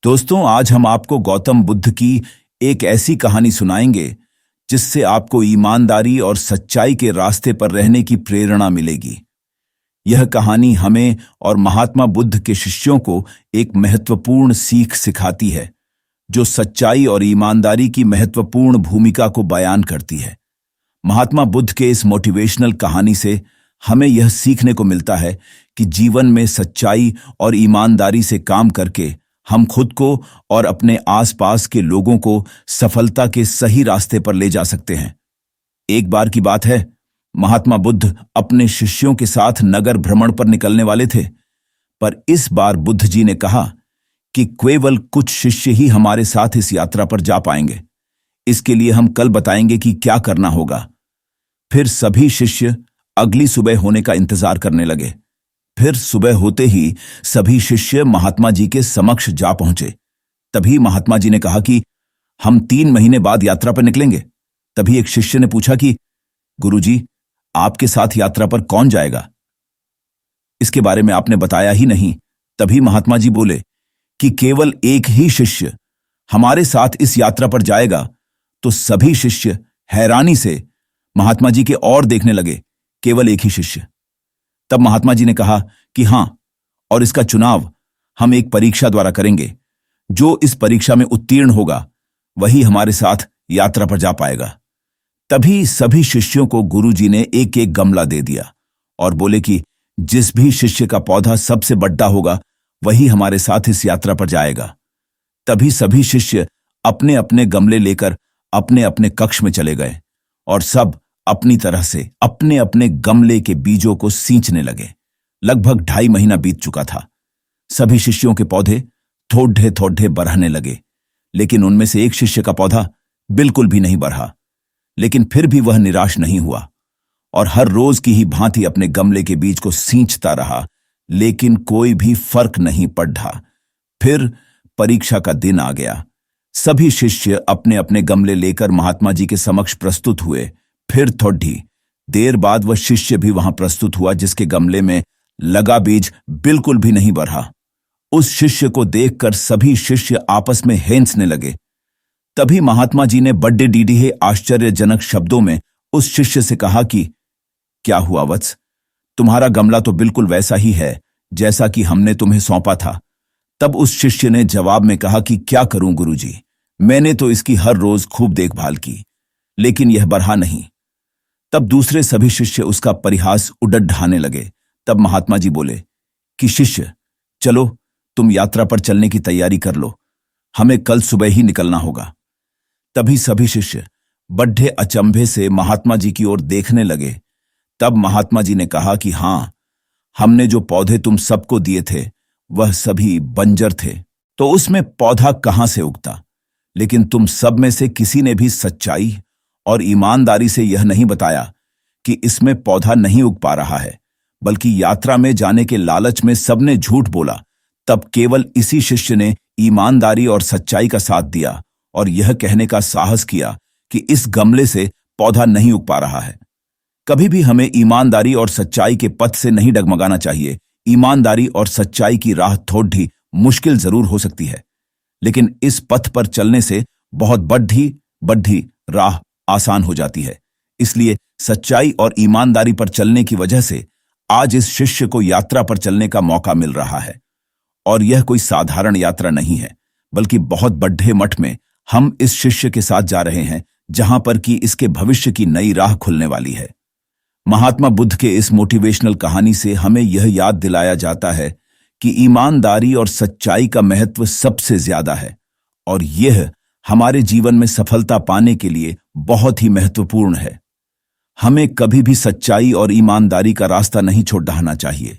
दोस्तों, आज हम आपको गौतम बुद्ध की एक ऐसी कहानी सुनाएंगे जिससे आपको ईमानदारी और सच्चाई के रास्ते पर रहने की प्रेरणा मिलेगी। यह कहानी हमें और महात्मा बुद्ध के शिष्यों को एक महत्वपूर्ण सीख सिखाती है, जो सच्चाई और ईमानदारी की महत्वपूर्ण भूमिका को बयान करती है। महात्मा बुद्ध के इस मोटिवेशनल कहानी से हमें यह सीखने को मिलता है कि जीवन में सच्चाई और ईमानदारी से काम करके हम खुद को और अपने आसपास के लोगों को सफलता के सही रास्ते पर ले जा सकते हैं। एक बार की बात है, महात्मा बुद्ध अपने शिष्यों के साथ नगर भ्रमण पर निकलने वाले थे, पर इस बार बुद्ध जी ने कहा कि केवल कुछ शिष्य ही हमारे साथ इस यात्रा पर जा पाएंगे। इसके लिए हम कल बताएंगे कि क्या करना होगा। फिर सभी शिष्य अगली सुबह होने का इंतजार करने लगे। फिर सुबह होते ही सभी शिष्य महात्मा जी के समक्ष जा पहुंचे। तभी महात्मा जी ने कहा कि हम 3 महीने बाद यात्रा पर निकलेंगे। तभी एक शिष्य ने पूछा कि गुरुजी, आपके साथ यात्रा पर कौन जाएगा? इसके बारे में आपने बताया ही नहीं। तभी महात्मा जी बोले कि केवल एक ही शिष्य हमारे साथ इस यात्रा पर जाएगा। तो सभी शिष्य हैरानी से महात्मा जी के ओर देखने लगे। केवल एक ही शिष्य। तब महात्मा जी ने कहा कि हां, और इसका चुनाव हम एक परीक्षा द्वारा करेंगे। जो इस परीक्षा में उत्तीर्ण होगा वही हमारे साथ यात्रा पर जा पाएगा। तभी सभी शिष्यों को गुरुजी ने एक एक गमला दे दिया और बोले कि जिस भी शिष्य का पौधा सबसे बड़ा होगा वही हमारे साथ इस यात्रा पर जाएगा। तभी सभी शिष्य अपने अपने गमले लेकर अपने अपने कक्ष में चले गए और सब अपनी तरह से अपने अपने गमले के बीजों को सींचने लगे। लगभग 2.5 महीना बीत चुका था। सभी शिष्यों के पौधे थोड़े थोड़े बढ़ने लगे, लेकिन उनमें से एक शिष्य का पौधा बिल्कुल भी नहीं बढ़ा। लेकिन फिर भी वह निराश नहीं हुआ और हर रोज की ही भांति अपने गमले के बीज को सींचता रहा, लेकिन कोई भी फर्क नहीं पड़ा। फिर परीक्षा का दिन आ गया। सभी शिष्य अपने अपने गमले लेकर महात्मा जी के समक्ष प्रस्तुत हुए। फिर थोड़ी देर बाद वह शिष्य भी वहां प्रस्तुत हुआ जिसके गमले में लगा बीज बिल्कुल भी नहीं बढ़ा। उस शिष्य को देखकर सभी शिष्य आपस में हंसने लगे। तभी महात्मा जी ने बड़े डीडीहे आश्चर्यजनक शब्दों में उस शिष्य से कहा कि क्या हुआ वत्स, तुम्हारा गमला तो बिल्कुल वैसा ही है जैसा कि हमने तुम्हें सौंपा था। तब उस शिष्य ने जवाब में कहा कि क्या करूं गुरुजी, मैंने तो इसकी हर रोज खूब देखभाल की, लेकिन यह बढ़ा नहीं। तब दूसरे सभी शिष्य उसका परिहास उड़ाने लगे। तब महात्मा जी बोले कि शिष्य, चलो तुम यात्रा पर चलने की तैयारी कर लो, हमें कल सुबह ही निकलना होगा। तभी सभी शिष्य बड़े अचंभे से महात्मा जी की ओर देखने लगे। तब महात्मा जी ने कहा कि हां, हमने जो पौधे तुम सबको दिए थे वह सभी बंजर थे, तो उसमें पौधा कहां से उगता? लेकिन तुम सब में से किसी ने भी सच्चाई और ईमानदारी से यह नहीं बताया कि इसमें पौधा नहीं उग पा रहा है, बल्कि यात्रा में जाने के लालच में सबने झूठ बोला। तब केवल इसी शिष्य ने ईमानदारी और सच्चाई का साथ दिया और यह कहने का साहस किया कि इस गमले से पौधा नहीं उग पा रहा है। कभी भी हमें ईमानदारी और सच्चाई के पथ से नहीं डगमगाना चाहिए। ईमानदारी और सच्चाई की राह थोड़ी मुश्किल जरूर हो सकती है, लेकिन इस पथ पर चलने से बहुत बड़ी राह आसान हो जाती है। इसलिए सच्चाई और ईमानदारी पर चलने की वजह से आज इस शिष्य को यात्रा पर चलने का मौका मिल रहा है। और यह कोई साधारण यात्रा नहीं है, बल्कि बहुत बड़े मठ में हम इस शिष्य के साथ जा रहे हैं, जहां पर कि इसके भविष्य की नई राह खुलने वाली है। महात्मा बुद्ध के इस मोटिवेशनल कहानी से हमें यह याद दिलाया जाता है कि ईमानदारी और सच्चाई का महत्व सबसे ज्यादा है और यह हमारे जीवन में सफलता पाने के लिए बहुत ही महत्वपूर्ण है। हमें कभी भी सच्चाई और ईमानदारी का रास्ता नहीं छोड़ना चाहिए,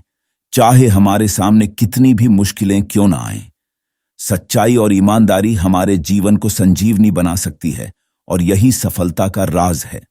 चाहे हमारे सामने कितनी भी मुश्किलें क्यों ना आएं। सच्चाई और ईमानदारी हमारे जीवन को संजीवनी बना सकती है और यही सफलता का राज है।